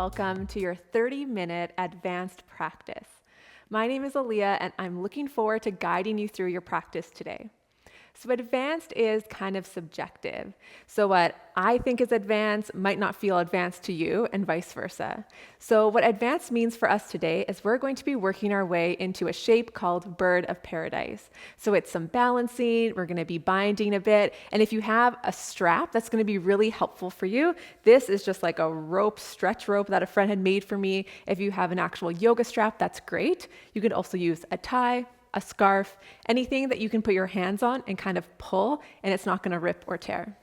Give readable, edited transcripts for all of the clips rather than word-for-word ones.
welcome to your 30-minute advanced practice. My name is Aelea, and I'm looking forward to guiding you through your practice today. So advanced is kind of subjective. So what I think is advanced might not feel advanced to you, and vice versa. So what advanced means for us today is we're going to be working our way into a shape called bird of paradise. So it's some balancing, we're going to be binding a bit, and if you have a strap, that's going to be really helpful for you. This is just like a rope, stretch rope that a friend had made for me. If you have an actual yoga strap, that's great. You can also use a tie, a scarf, anything that you can put your hands on and kind of pull, and it's not going to rip or tear.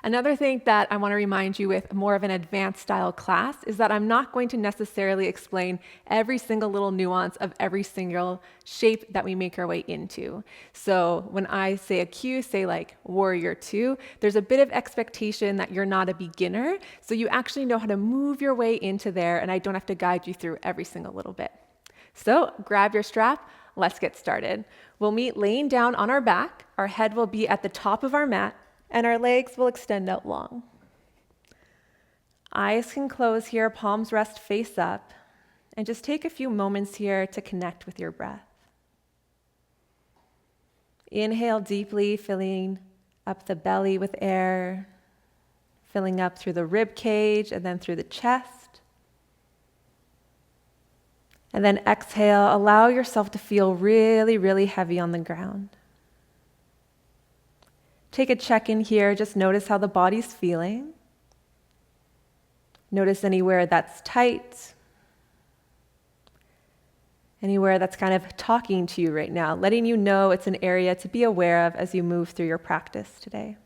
Another thing that I want to remind you with more of an advanced style class is that I'm not going to necessarily explain every single little nuance of every single shape that we make our way into. So when I say a cue, say like warrior two, there's a bit of expectation that you're not a beginner, so you actually know how to move your way into there, and I don't have to guide you through every single little bit. So grab your strap. Let's get started. We'll meet laying down on our back. Our head will be at the top of our mat, and our legs will extend out long. Eyes can close here, palms rest face up, and just take a few moments here to connect with your breath. Inhale deeply, filling up the belly with air, filling up through the rib cage and then through the chest. And then exhale, allow yourself to feel really, really heavy on the ground. Take a check-in here, just notice how the body's feeling. Notice anywhere that's tight, anywhere that's kind of talking to you right now, letting you know it's an area to be aware of as you move through your practice today.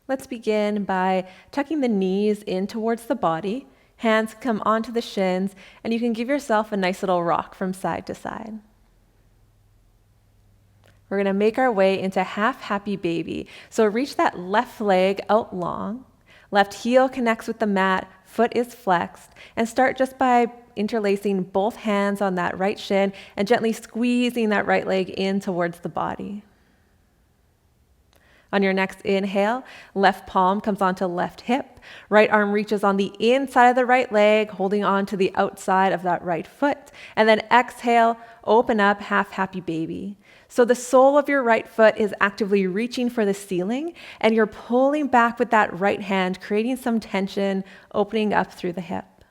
Let's begin by tucking the knees in towards the body. Hands come onto the shins, and you can give yourself a nice little rock from side to side. We're going to make our way into half happy baby. So reach that left leg out long. Left heel connects with the mat, foot is flexed, and start just by interlacing both hands on that right shin and gently squeezing that right leg in towards the body. On your next inhale, left palm comes onto left hip, right arm reaches on the inside of the right leg, holding on to the outside of that right foot. And then exhale, open up, half happy baby. So the sole of your right foot is actively reaching for the ceiling, and you're pulling back with that right hand, creating some tension, opening up through the hip.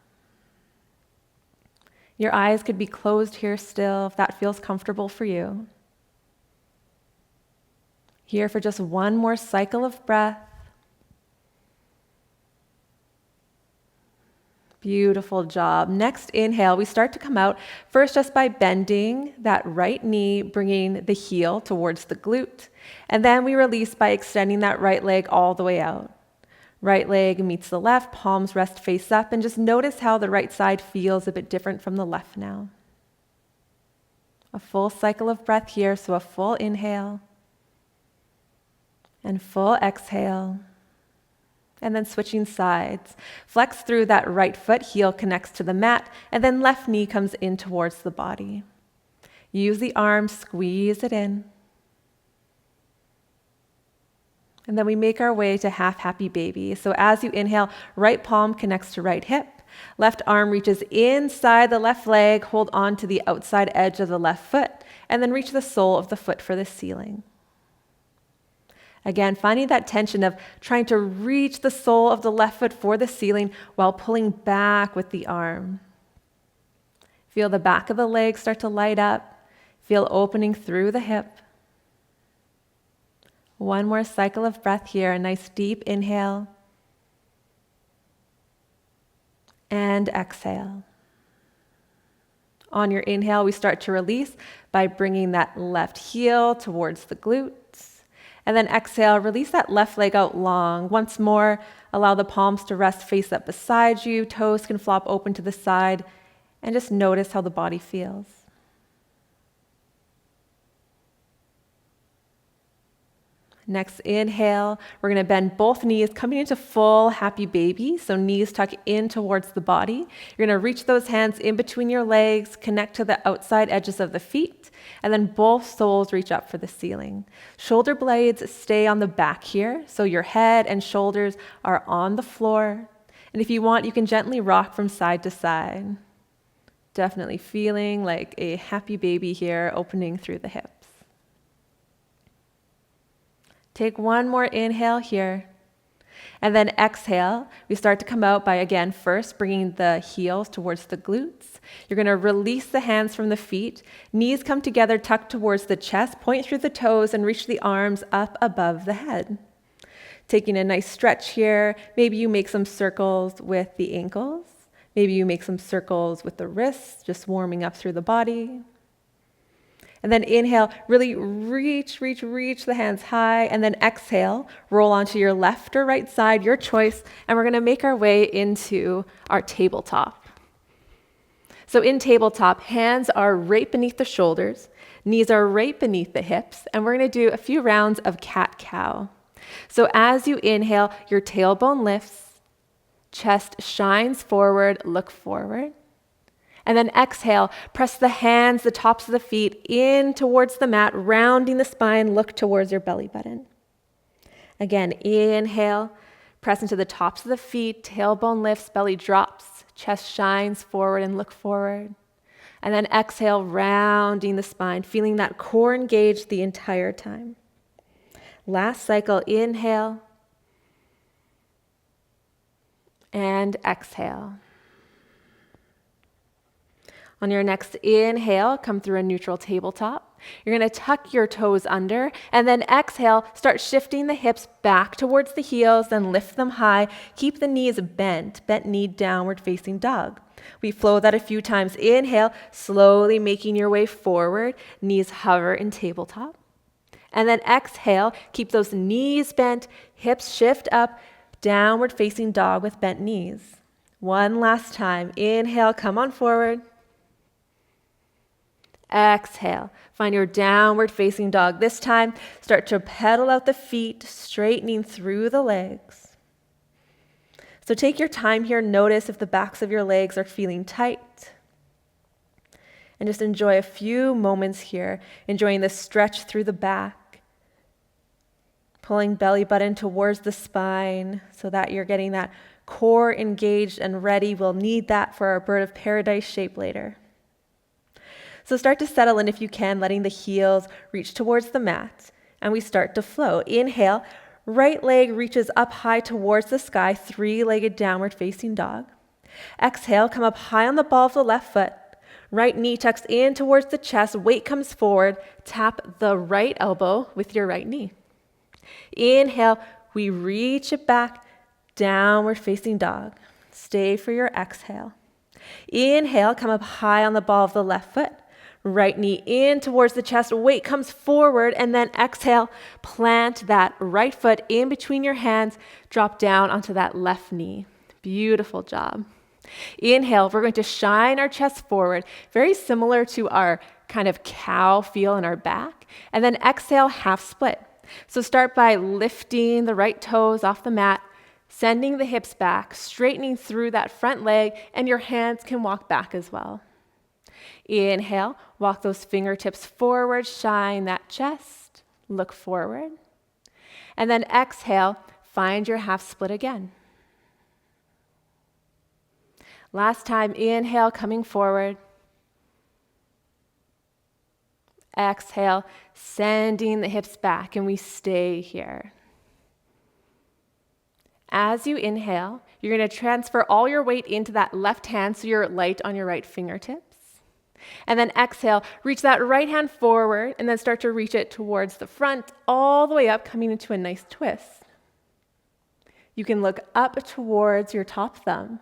Your eyes could be closed here still, if that feels comfortable for you. Here for just one more cycle of breath. Beautiful job. Next inhale, we start to come out first just by bending that right knee, bringing the heel towards the glute. And then we release by extending that right leg all the way out. Right leg meets the left, palms rest face up, and just notice how the right side feels a bit different from the left now. A full cycle of breath here, so a full inhale. And full exhale, and then switching sides. Flex through that right foot, heel connects to the mat, and then left knee comes in towards the body. Use the arms, squeeze it in. And then we make our way to half happy baby. So as you inhale, right palm connects to right hip. Left arm reaches inside the left leg, hold on to the outside edge of the left foot, and then reach the sole of the foot for the ceiling. Again, finding that tension of trying to reach the sole of the left foot for the ceiling while pulling back with the arm. Feel the back of the leg start to light up. Feel opening through the hip. One more cycle of breath here, a nice deep inhale. And exhale. On your inhale, we start to release by bringing that left heel towards the glutes. And then exhale, release that left leg out long. Once more, allow the palms to rest face up beside you. Toes can flop open to the side. And just notice how the body feels. Next inhale, we're going to bend both knees, coming into full happy baby. So knees tuck in towards the body. You're going to reach those hands in between your legs, connect to the outside edges of the feet, and then both soles reach up for the ceiling. Shoulder blades stay on the back here, so your head and shoulders are on the floor. And if you want, you can gently rock from side to side. Definitely feeling like a happy baby here, opening through the hips. Take one more inhale here. And then exhale. We start to come out by, again, first bringing the heels towards the glutes. You're going to release the hands from the feet. Knees come together, tuck towards the chest, point through the toes, and reach the arms up above the head. Taking a nice stretch here. Maybe you make some circles with the ankles. Maybe you make some circles with the wrists, just warming up through the body. And then inhale, really reach the hands high. And then exhale, roll onto your left or right side, your choice. And we're going to make our way into our tabletop. So in tabletop, hands are right beneath the shoulders. Knees are right beneath the hips. And we're going to do a few rounds of cat-cow. So as you inhale, your tailbone lifts, chest shines forward, look forward. And then exhale, press the hands, the tops of the feet in towards the mat, rounding the spine, look towards your belly button. Again, inhale, press into the tops of the feet, tailbone lifts, belly drops, chest shines forward and look forward. And then exhale, rounding the spine, feeling that core engaged the entire time. Last cycle, inhale and exhale. On your next inhale, come through a neutral tabletop. You're going to tuck your toes under, and then exhale, start shifting the hips back towards the heels, then lift them high. Keep the knees bent knee downward facing dog. We flow that a few times. Inhale, slowly making your way forward, knees hover in tabletop. And then exhale, keep those knees bent, hips shift up, downward facing dog with bent knees. One last time. Inhale, come on forward. Exhale, find your downward facing dog. This time, start to pedal out the feet, straightening through the legs. So take your time here. Notice if the backs of your legs are feeling tight. And just enjoy a few moments here, enjoying the stretch through the back. Pulling belly button towards the spine so that you're getting that core engaged and ready. We'll need that for our bird of paradise shape later. So start to settle in if you can, letting the heels reach towards the mat. And we start to flow. Inhale, right leg reaches up high towards the sky, three-legged downward facing dog. Exhale, come up high on the ball of the left foot. Right knee tucks in towards the chest, weight comes forward. Tap the right elbow with your right knee. Inhale, we reach it back, downward facing dog. Stay for your exhale. Inhale, come up high on the ball of the left foot. Right knee in towards the chest, weight comes forward, and then exhale, plant that right foot in between your hands, drop down onto that left knee. Beautiful job. Inhale, we're going to shine our chest forward, very similar to our kind of cow feel in our back, and then exhale, half split. So start by lifting the right toes off the mat, sending the hips back, straightening through that front leg, and your hands can walk back as well. Inhale, walk those fingertips forward, shine that chest, look forward. And then exhale, find your half split again. Last time, inhale, coming forward. Exhale, sending the hips back, and we stay here. As you inhale, you're going to transfer all your weight into that left hand so you're light on your right fingertips. And then exhale, reach that right hand forward and then start to reach it towards the front, all the way up, coming into a nice twist. You can look up towards your top thumb.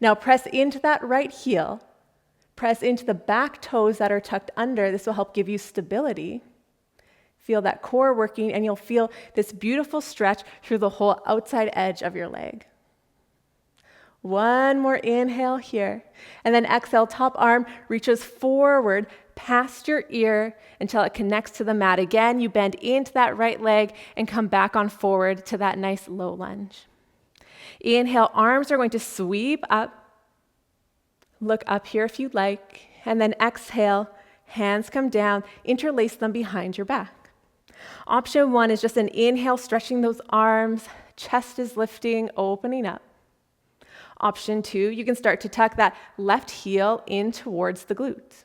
Now press into that right heel. Press into the back toes that are tucked under. This will help give you stability. Feel that core working, and you'll feel this beautiful stretch through the whole outside edge of your leg. One more inhale here. And then exhale, top arm reaches forward, past your ear until it connects to the mat. Again, you bend into that right leg and come back on forward to that nice low lunge. Inhale, arms are going to sweep up. Look up here if you'd like. And then exhale, hands come down, interlace them behind your back. Option 1 is just an inhale, stretching those arms, chest is lifting, opening up. Option 2, you can start to tuck that left heel in towards the glutes.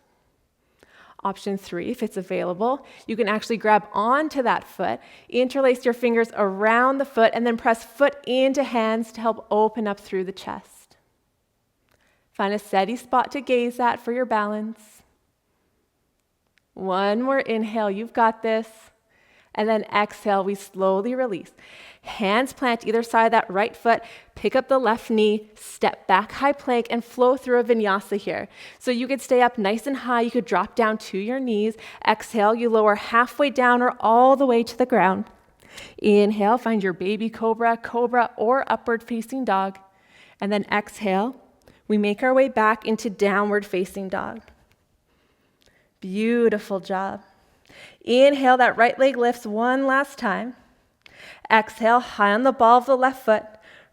Option 3, if it's available, you can actually grab onto that foot, interlace your fingers around the foot, and then press foot into hands to help open up through the chest. Find a steady spot to gaze at for your balance. One more inhale, you've got this. And then exhale, we slowly release. Hands plant either side of that right foot, pick up the left knee, step back high plank, and flow through a vinyasa here. So you could stay up nice and high, you could drop down to your knees. Exhale, you lower halfway down or all the way to the ground. Inhale, find your baby cobra, cobra, or upward facing dog. And then exhale, we make our way back into downward facing dog. Beautiful job. Inhale, that right leg lifts one last time. Exhale, high on the ball of the left foot.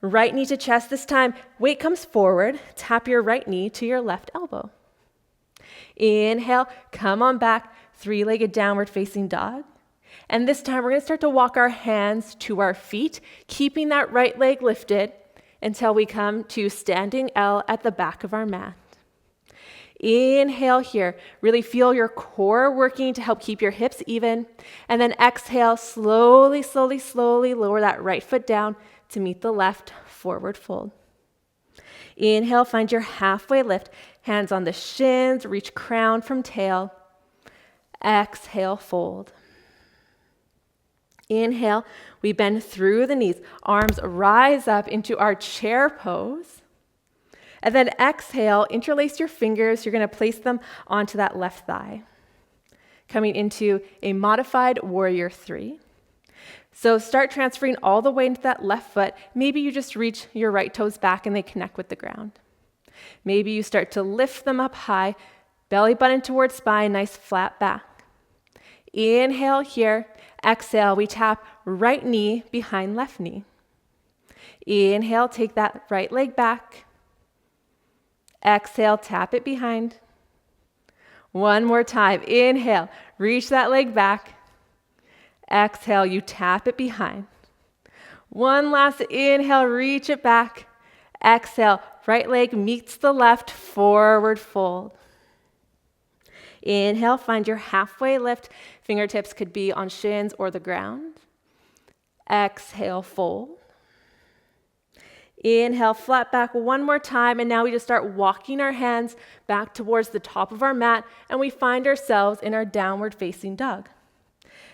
Right knee to chest this time. Weight comes forward. Tap your right knee to your left elbow. Inhale, come on back. Three-legged downward facing dog. And this time we're going to start to walk our hands to our feet, keeping that right leg lifted until we come to standing L at the back of our mat. Inhale here. Really feel your core working to help keep your hips even. And then exhale, slowly, slowly, slowly lower that right foot down to meet the left, forward fold. Inhale, find your halfway lift. Hands on the shins, reach crown from tail. Exhale, fold. Inhale, we bend through the knees. Arms rise up into our chair pose. And then exhale, interlace your fingers. You're going to place them onto that left thigh. Coming into a modified warrior 3. So start transferring all the way into that left foot. Maybe you just reach your right toes back and they connect with the ground. Maybe you start to lift them up high, belly button towards spine, nice flat back. Inhale here. Exhale, we tap right knee behind left knee. Inhale, take that right leg back. Exhale, tap it behind. One more time. Inhale, reach that leg back. Exhale, you tap it behind. One last inhale, reach it back. Exhale, right leg meets the left, forward fold. Inhale, find your halfway lift. Fingertips could be on shins or the ground. Exhale, fold. Inhale, flat back one more time, and now we just start walking our hands back towards the top of our mat, and we find ourselves in our downward facing dog.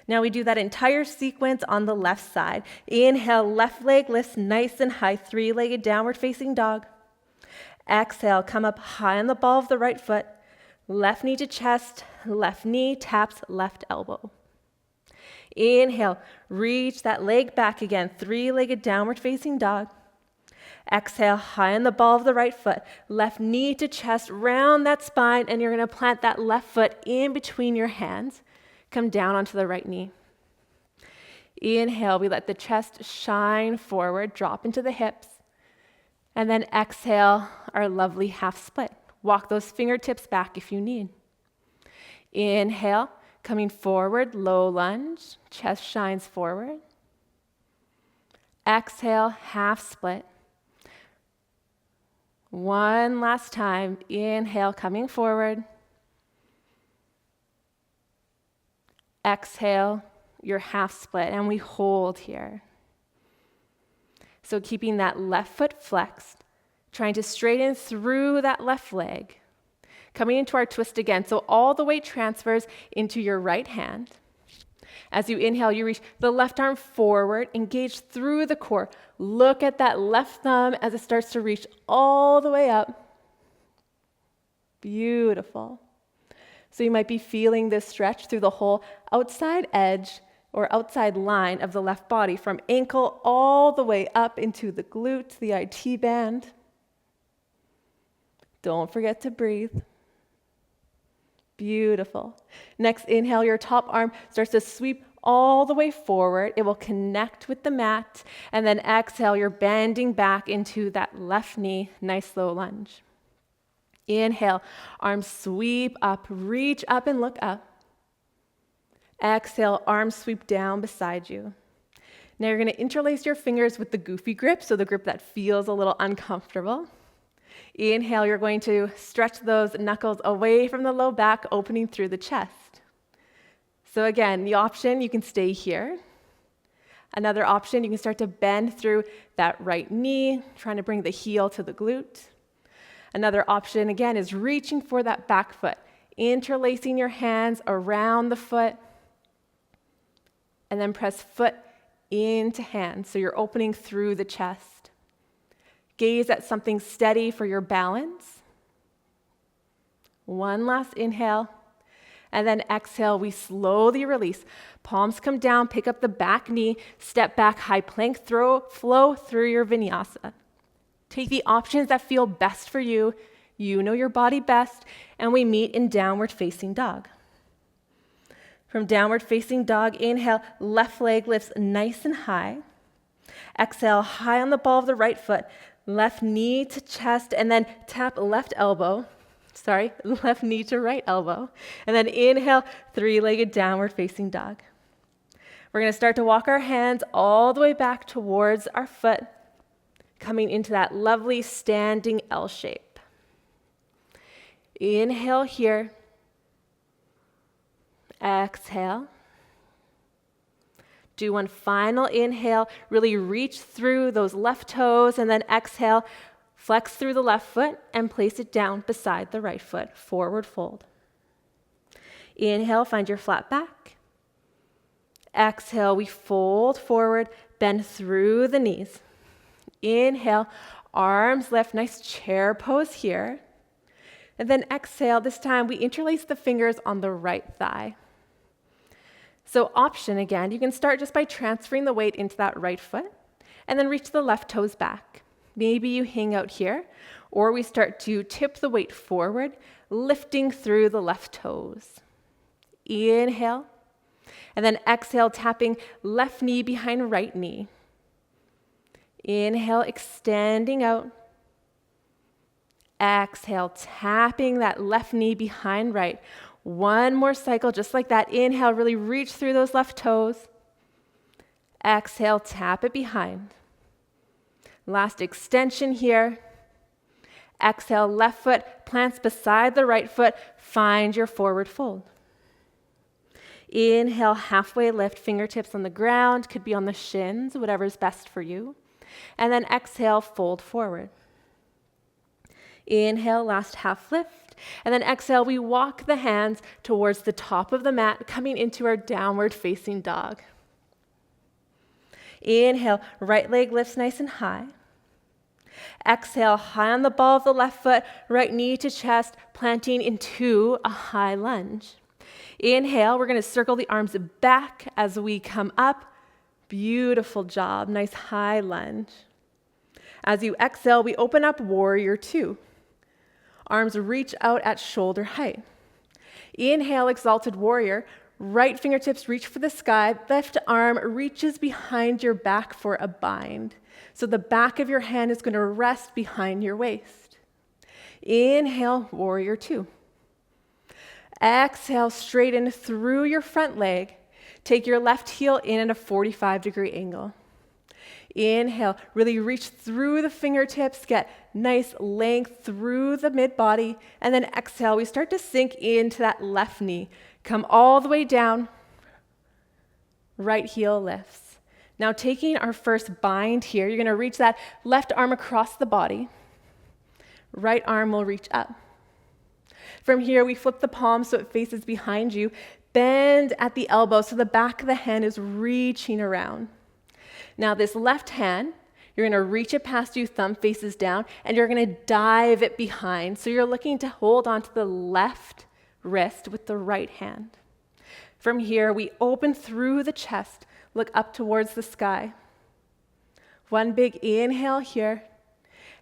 Now we do that entire sequence on the left side. Inhale, left leg lifts nice and high, three-legged downward facing dog. Exhale, come up high on the ball of the right foot. Left knee to chest, left knee taps left elbow. Inhale, reach that leg back again, three-legged downward facing dog. Exhale, high on the ball of the right foot. Left knee to chest, round that spine, and you're going to plant that left foot in between your hands. Come down onto the right knee. Inhale, we let the chest shine forward, drop into the hips. And then exhale, our lovely half split. Walk those fingertips back if you need. Inhale, coming forward, low lunge, chest shines forward. Exhale, half split. One last time. Inhale, coming forward. Exhale, your half split, and we hold here. So keeping that left foot flexed, trying to straighten through that left leg. Coming into our twist again, so all the weight transfers into your right hand. As you inhale, you reach the left arm forward, engage through the core. Look at that left thumb as it starts to reach all the way up. Beautiful. So you might be feeling this stretch through the whole outside edge or outside line of the left body, from ankle all the way up into the glutes, the IT band. Don't forget to breathe. Beautiful. Next, inhale, your top arm starts to sweep all the way forward. It will connect with the mat. And then exhale, you're bending back into that left knee, nice slow lunge. Inhale, arms sweep up, reach up and look up. Exhale, arms sweep down beside you. Now you're going to interlace your fingers with the goofy grip, so the grip that feels a little uncomfortable. Inhale, you're going to stretch those knuckles away from the low back, opening through the chest. So again, the option, you can stay here. Another option, you can start to bend through that right knee, trying to bring the heel to the glute. Another option, again, is reaching for that back foot, interlacing your hands around the foot, and then press foot into hand, so you're opening through the chest. Gaze at something steady for your balance. One last inhale, and then exhale, we slowly release. Palms come down, pick up the back knee, step back, high plank, flow through your vinyasa. Take the options that feel best for you. You know your body best, and we meet in downward facing dog. From downward facing dog, inhale, left leg lifts nice and high. Exhale, high on the ball of the right foot, left knee to chest, and then tap left knee to right elbow. And then inhale, three-legged downward facing dog. We're going to start to walk our hands all the way back towards our foot, coming into that lovely standing L shape. Inhale here. Exhale. Do one final inhale. Really reach through those left toes, and then exhale. Flex through the left foot and place it down beside the right foot. Forward fold. Inhale, find your flat back. Exhale, we fold forward, bend through the knees. Inhale, arms lift, nice chair pose here. And then exhale, this time we interlace the fingers on the right thigh. So option again, you can start just by transferring the weight into that right foot and then reach the left toes back. Maybe you hang out here, or we start to tip the weight forward, lifting through the left toes. Inhale, and then exhale, tapping left knee behind right knee. Inhale, extending out. Exhale, tapping that left knee behind right. One more cycle, just like that. Inhale, really reach through those left toes. Exhale, tap it behind. Last extension here. Exhale, left foot plants beside the right foot. Find your forward fold. Inhale, halfway lift, fingertips on the ground, could be on the shins, whatever's best for you. And then exhale, fold forward. Inhale, last half lift. And then exhale, we walk the hands towards the top of the mat, coming into our downward facing dog. Inhale, right leg lifts nice and high. Exhale, high on the ball of the left foot, right knee to chest, planting into a high lunge. Inhale, we're going to circle the arms back as we come up. Beautiful job, nice high lunge. As you exhale, we open up warrior two. Arms reach out at shoulder height. Inhale, exalted warrior. Right fingertips reach for the sky. Left arm reaches behind your back for a bind. So the back of your hand is going to rest behind your waist. Inhale, warrior two. Exhale, straighten through your front leg. Take your left heel in at a 45-degree angle. Inhale, really reach through the fingertips, get nice length through the mid-body, and then exhale, we start to sink into that left knee. Come all the way down, right heel lifts. Now taking our first bind here, you're gonna reach that left arm across the body. Right arm will reach up. From here, we flip the palm so it faces behind you. Bend at the elbow so the back of the hand is reaching around. Now this left hand, you're going to reach it past you, thumb faces down, and you're going to dive it behind. So you're looking to hold onto the left wrist with the right hand. From here, we open through the chest, look up towards the sky. One big inhale here,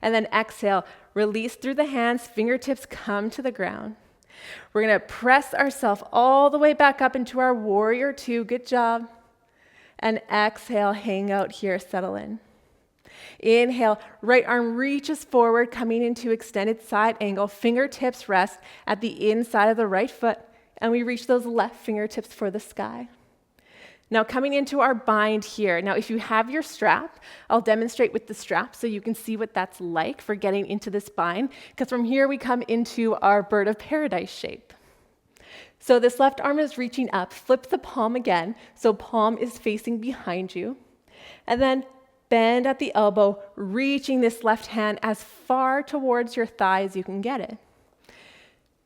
and then exhale. Release through the hands, fingertips come to the ground. We're going to press ourselves all the way back up into our warrior two. Good job. And exhale, hang out here, settle in. Inhale, right arm reaches forward, coming into extended side angle. Fingertips rest at the inside of the right foot, and we reach those left fingertips for the sky. Now coming into our bind here. Now if you have your strap, I'll demonstrate with the strap so you can see what that's like for getting into this bind, because from here we come into our bird of paradise shape. So this left arm is reaching up, flip the palm again, so palm is facing behind you, and then bend at the elbow, reaching this left hand as far towards your thigh as you can get it.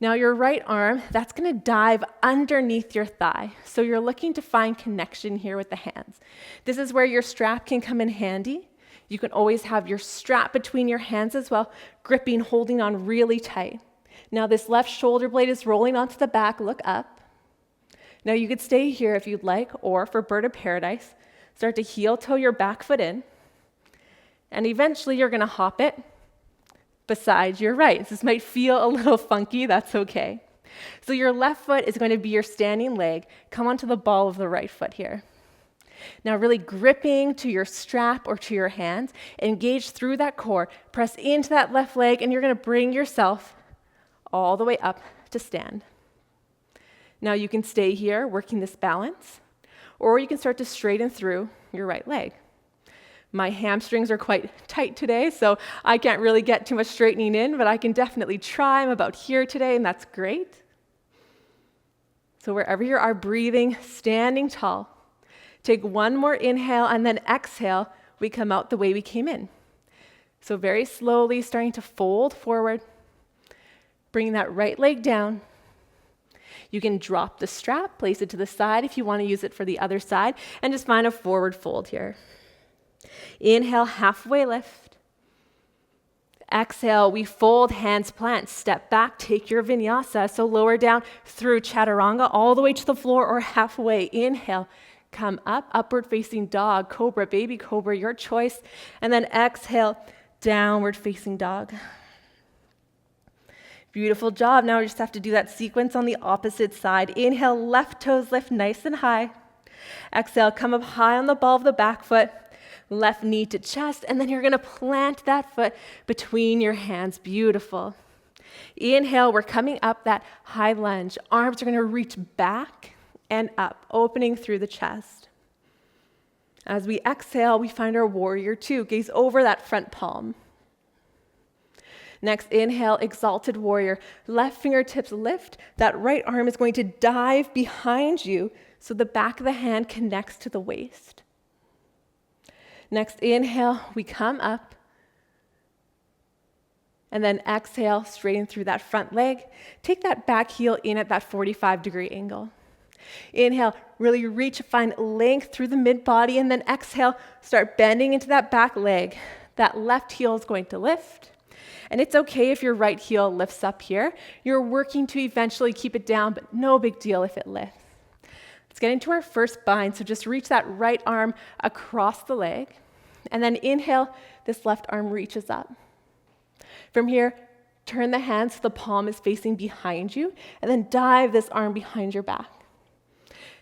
Now your right arm, that's going to dive underneath your thigh. So you're looking to find connection here with the hands. This is where your strap can come in handy. You can always have your strap between your hands as well, gripping, holding on really tight. Now this left shoulder blade is rolling onto the back, look up. Now you could stay here if you'd like, or for bird of paradise, start to heel toe your back foot in. And eventually you're going to hop it beside your right. This might feel a little funky, that's okay. So your left foot is going to be your standing leg. Come onto the ball of the right foot here. Now really gripping to your strap or to your hands, engage through that core, press into that left leg, and you're going to bring yourself all the way up to stand. Now you can stay here working this balance, or you can start to straighten through your right leg. My hamstrings are quite tight today, so I can't really get too much straightening in, but I can definitely try. I'm about here today, and that's great. So wherever you are breathing, standing tall, take one more inhale, and then exhale, we come out the way we came in. So very slowly starting to fold forward, bring that right leg down. You can drop the strap, place it to the side if you want to use it for the other side, and just find a forward fold here. Inhale, halfway lift. Exhale, we fold, hands plant, step back, take your vinyasa. So lower down through chaturanga all the way to the floor or halfway. Inhale, come up, upward facing dog, cobra, baby cobra, your choice. And then exhale, downward facing dog. Beautiful job. Now we just have to do that sequence on the opposite side. Inhale, left toes lift nice and high. Exhale, come up high on the ball of the back foot. Left knee to chest, and then you're going to plant that foot between your hands. Beautiful. Inhale, we're coming up that high lunge. Arms are going to reach back and up, opening through the chest. As we exhale, we find our warrior two. Gaze over that front palm. Next, inhale, exalted warrior. Left fingertips lift. That right arm is going to dive behind you so the back of the hand connects to the waist. Next, inhale, we come up. And then exhale, straighten through that front leg. Take that back heel in at that 45-degree angle. Inhale, really reach, find length through the mid-body, and then exhale, start bending into that back leg. That left heel is going to lift. And it's okay if your right heel lifts up here. You're working to eventually keep it down, but no big deal if it lifts. Let's get into our first bind. So just reach that right arm across the leg. And then inhale, this left arm reaches up. From here, turn the hands so the palm is facing behind you, and then dive this arm behind your back.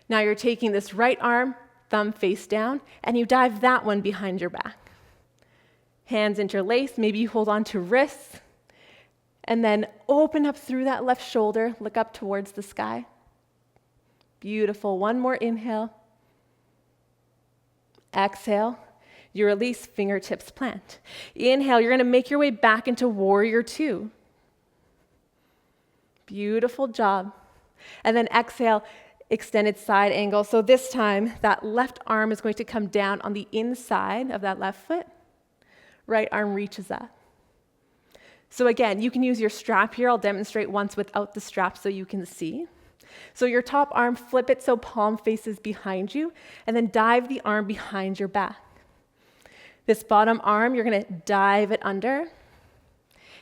Now you're taking this right arm, thumb face down, and you dive that one behind your back. Hands interlace, maybe you hold on to wrists, and then open up through that left shoulder, look up towards the sky. Beautiful. One more inhale. Exhale. You release, fingertips plant. Inhale, you're going to make your way back into warrior two. Beautiful job. And then exhale, extended side angle. So this time, that left arm is going to come down on the inside of that left foot. Right arm reaches up. So again, you can use your strap here. I'll demonstrate once without the strap so you can see. So your top arm, flip it so palm faces behind you, and then dive the arm behind your back. This bottom arm, you're going to dive it under,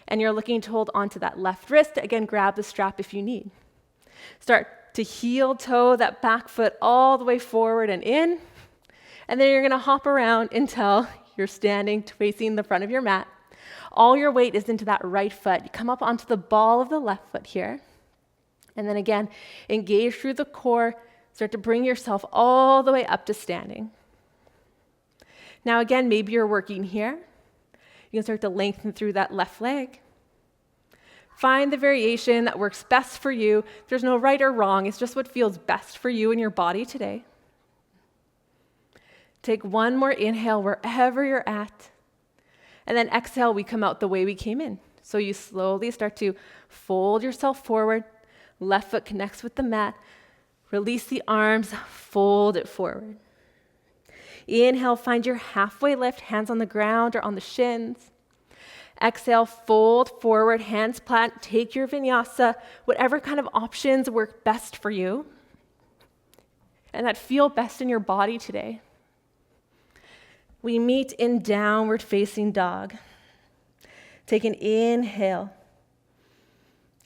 and you're looking to hold onto that left wrist. Again, grab the strap if you need. Start to heel toe that back foot all the way forward and in, and then you're going to hop around until you're standing facing the front of your mat. All your weight is into that right foot. You come up onto the ball of the left foot here. And then again, engage through the core. Start to bring yourself all the way up to standing. Now again, maybe you're working here. You can start to lengthen through that left leg. Find the variation that works best for you. There's no right or wrong. It's just what feels best for you and your body today. Take one more inhale wherever you're at. And then exhale, we come out the way we came in. So you slowly start to fold yourself forward. Left foot connects with the mat. Release the arms, fold it forward. Inhale, find your halfway lift, hands on the ground or on the shins. Exhale, fold forward, hands plant, take your vinyasa, whatever kind of options work best for you and that feel best in your body today. We meet in downward facing dog. Take an inhale.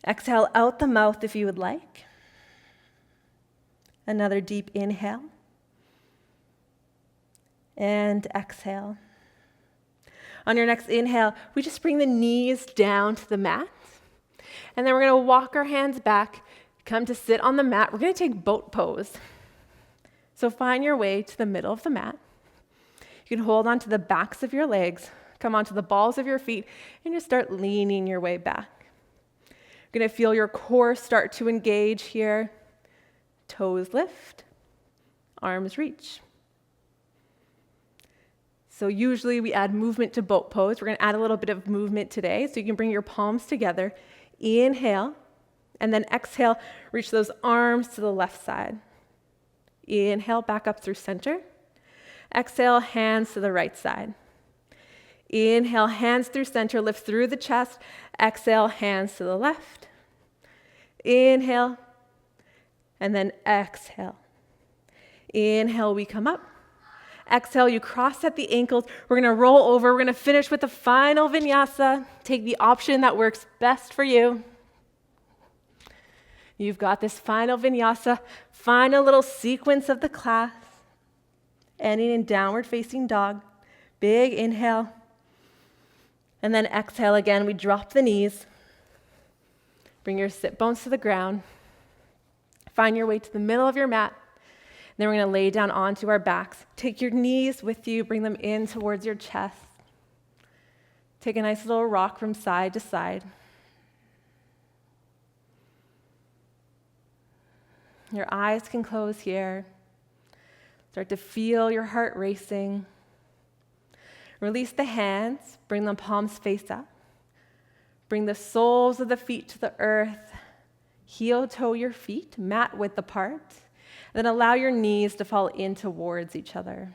Exhale out the mouth if you would like. Another deep inhale. And exhale. On your next inhale, we just bring the knees down to the mat. And then we're going to walk our hands back, come to sit on the mat. We're going to take boat pose. So find your way to the middle of the mat. You can hold on to the backs of your legs, come onto the balls of your feet, and just start leaning your way back. You're going to feel your core start to engage here. Toes lift, arms reach. So usually we add movement to boat pose. We're going to add a little bit of movement today. So you can bring your palms together. Inhale, and then exhale, reach those arms to the left side. Inhale, back up through center. Exhale, hands to the right side. Inhale, hands through center, lift through the chest. Exhale, hands to the left. Inhale, and then exhale. Inhale, we come up. Exhale, you cross at the ankles. We're going to roll over. We're going to finish with the final vinyasa. Take the option that works best for you. You've got this final vinyasa, final little sequence of the class. Ending in downward facing dog. Big inhale. And then exhale again. We drop the knees. Bring your sit bones to the ground. Find your way to the middle of your mat. Then we're going to lay down onto our backs. Take your knees with you. Bring them in towards your chest. Take a nice little rock from side to side. Your eyes can close here. Start to feel your heart racing. Release the hands. Bring the palms face up. Bring the soles of the feet to the earth. Heel toe your feet, mat width apart. Then allow your knees to fall in towards each other.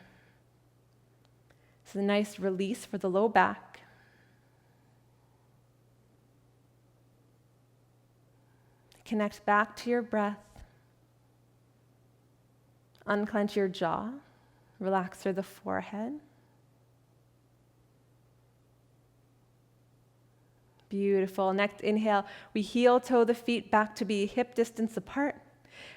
It's a nice release for the low back. Connect back to your breath. Unclench your jaw. Relax through the forehead. Beautiful. Next inhale, we heel toe the feet back to be hip distance apart.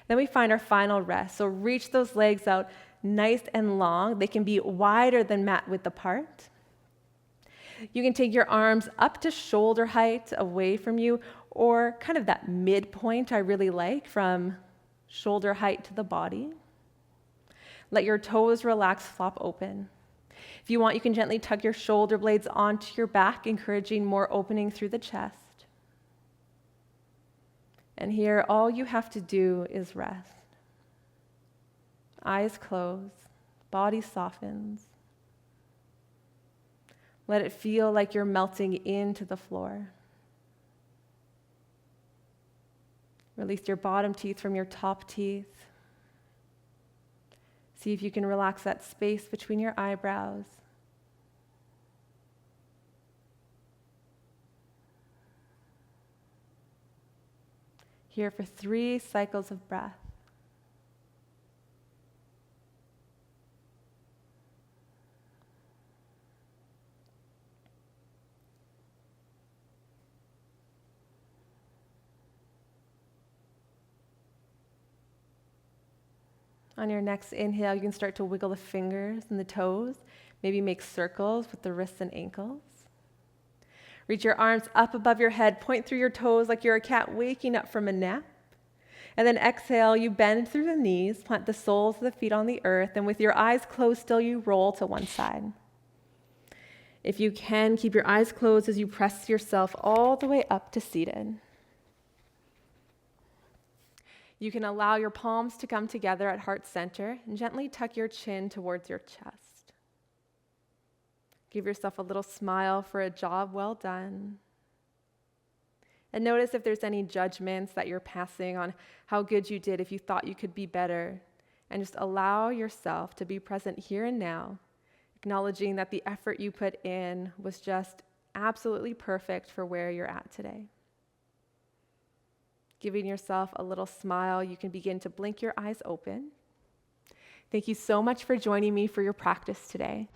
Then we find our final rest. So reach those legs out nice and long. They can be wider than mat width apart. You can take your arms up to shoulder height away from you, or kind of that midpoint I really like, from shoulder height to the body. Let your toes relax, flop open. If you want, you can gently tuck your shoulder blades onto your back, encouraging more opening through the chest. And here, all you have to do is rest. Eyes close, body softens. Let it feel like you're melting into the floor. Release your bottom teeth from your top teeth. See if you can relax that space between your eyebrows. Here for 3 cycles of breath. On your next inhale, you can start to wiggle the fingers and the toes. Maybe make circles with the wrists and ankles. Reach your arms up above your head. Point through your toes like you're a cat waking up from a nap. And then exhale, you bend through the knees, plant the soles of the feet on the earth, and with your eyes closed still, you roll to one side. If you can, keep your eyes closed as you press yourself all the way up to seated. You can allow your palms to come together at heart center and gently tuck your chin towards your chest. Give yourself a little smile for a job well done. And notice if there's any judgments that you're passing on how good you did, if you thought you could be better. And just allow yourself to be present here and now, acknowledging that the effort you put in was just absolutely perfect for where you're at today. Giving yourself a little smile, you can begin to blink your eyes open. Thank you so much for joining me for your practice today.